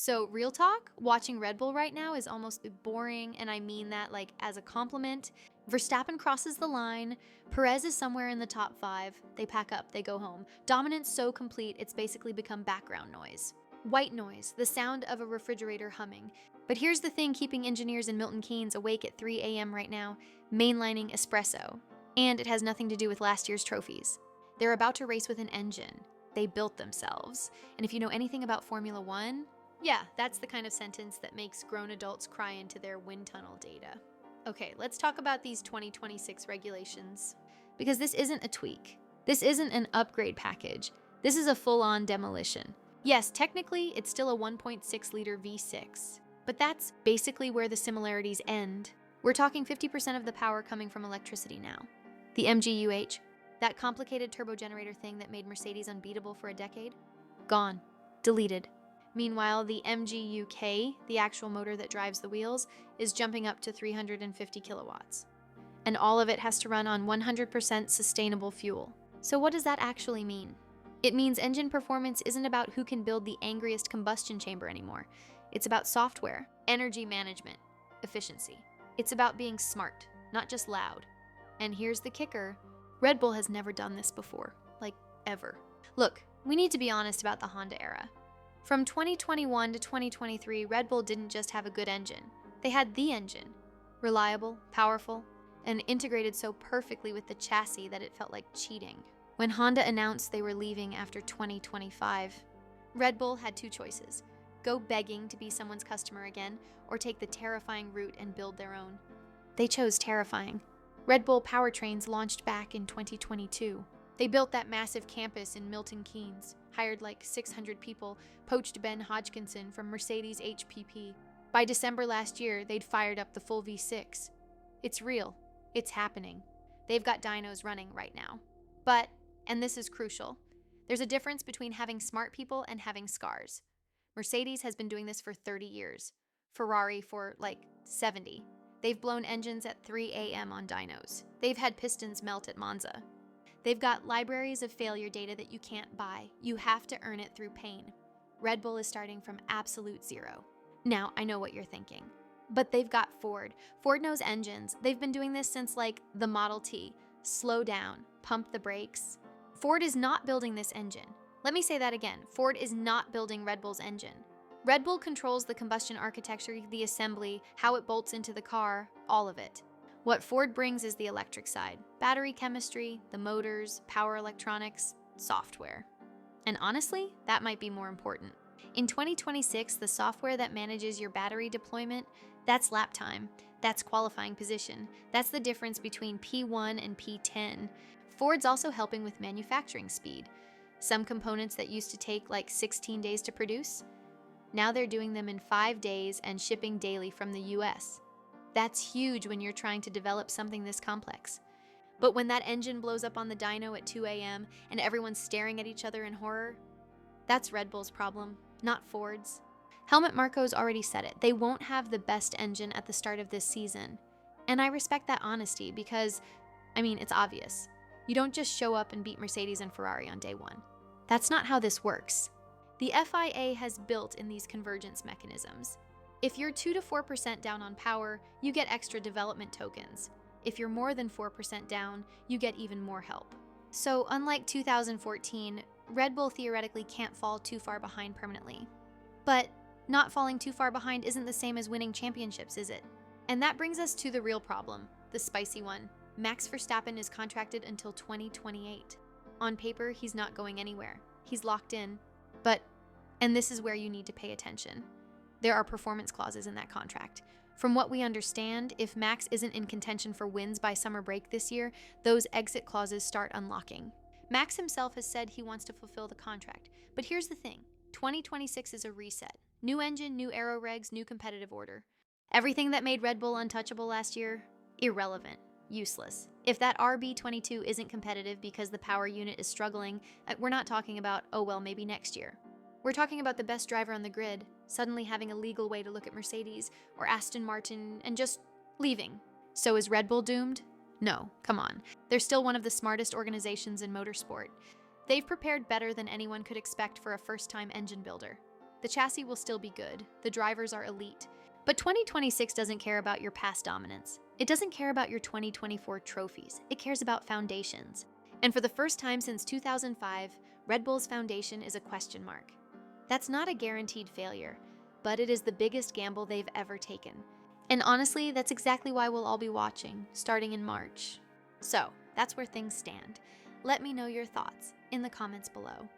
So, real talk, watching Red Bull right now is almost boring, and I mean that like as a compliment. Verstappen crosses the line, Perez is somewhere in the top 5, they pack up, they go home. Dominance so complete, it's basically become background noise. White noise, the sound of a refrigerator humming. But here's the thing keeping engineers in Milton Keynes awake at 3 a.m. right now, mainlining espresso. And it has nothing to do with last year's trophies. They're about to race with an engine. They built themselves. And if you know anything about Formula One, yeah, that's the kind of sentence that makes grown adults cry into their wind tunnel data. Okay, let's talk about these 2026 regulations. Because this isn't a tweak. This isn't an upgrade package. This is a full-on demolition. Yes, technically, it's still a 1.6-liter V6. But that's basically where the similarities end. We're talking 50% of the power coming from electricity now. The MGUH, that complicated turbogenerator thing that made Mercedes unbeatable for a decade, gone, deleted. Meanwhile, the MGUK, the actual motor that drives the wheels, is jumping up to 350 kilowatts. And all of it has to run on 100% sustainable fuel. So what does that actually mean? It means engine performance isn't about who can build the angriest combustion chamber anymore. It's about software, energy management, efficiency. It's about being smart, not just loud. And here's the kicker. Red Bull has never done this before, like ever. Look, we need to be honest about the Honda era. From 2021 to 2023, Red Bull didn't just have a good engine. They had the engine. Reliable, powerful, and integrated so perfectly with the chassis that it felt like cheating. When Honda announced they were leaving after 2025, Red Bull had two choices. Go begging to be someone's customer again, or take the terrifying route and build their own. They chose terrifying. Red Bull Powertrains launched back in 2022. They built that massive campus in Milton Keynes, hired like 600 people, poached Ben Hodgkinson from Mercedes HPP. By December last year, they'd fired up the full V6. It's real. It's happening. They've got dynos running right now. But, and this is crucial, there's a difference between having smart people and having scars. Mercedes has been doing this for 30 years. Ferrari for like 70. They've blown engines at 3 a.m. on dynos. They've had pistons melt at Monza. They've got libraries of failure data that you can't buy. You have to earn it through pain. Red Bull is starting from absolute zero. Now, I know what you're thinking. But they've got Ford. Ford knows engines. They've been doing this since like the Model T. Slow down, pump the brakes. Ford is not building this engine. Let me say that again. Ford is not building Red Bull's engine. Red Bull controls the combustion architecture, the assembly, how it bolts into the car, all of it. What Ford brings is the electric side. Battery chemistry, the motors, power electronics, software. And honestly, that might be more important. In 2026, the software that manages your battery deployment, that's lap time. That's qualifying position. That's the difference between P1 and P10. Ford's also helping with manufacturing speed. Some components that used to take like 16 days to produce, now they're doing them in 5 days and shipping daily from the US. That's huge when you're trying to develop something this complex. But when that engine blows up on the dyno at 2 a.m. and everyone's staring at each other in horror, that's Red Bull's problem, not Ford's. Helmut Marko's already said it. They won't have the best engine at the start of this season. And I respect that honesty because, it's obvious. You don't just show up and beat Mercedes and Ferrari on day one. That's not how this works. The FIA has built in these convergence mechanisms. If you're 2 to 4% down on power, you get extra development tokens. If you're more than 4% down, you get even more help. So unlike 2014, Red Bull theoretically can't fall too far behind permanently. But not falling too far behind isn't the same as winning championships, is it? And that brings us to the real problem, the spicy one. Max Verstappen is contracted until 2028. On paper, he's not going anywhere. He's locked in. But, and this is where you need to pay attention, there are performance clauses in that contract. From what we understand, if Max isn't in contention for wins by summer break this year, those exit clauses start unlocking. Max himself has said he wants to fulfill the contract. But here's the thing, 2026 is a reset. New engine, new aero regs, new competitive order. Everything that made Red Bull untouchable last year, irrelevant. Useless. If that RB22 isn't competitive because the power unit is struggling, we're not talking about, oh well, maybe next year. We're talking about the best driver on the grid suddenly having a legal way to look at Mercedes or Aston Martin and just leaving. So is Red Bull doomed? No, come on. They're still one of the smartest organizations in motorsport. They've prepared better than anyone could expect for a first-time engine builder. The chassis will still be good. The drivers are elite. But 2026 doesn't care about your past dominance. It doesn't care about your 2024 trophies. It cares about foundations. And for the first time since 2005, Red Bull's foundation is a question mark. That's not a guaranteed failure, but it is the biggest gamble they've ever taken. And honestly, that's exactly why we'll all be watching, starting in March. So, that's where things stand. Let me know your thoughts in the comments below.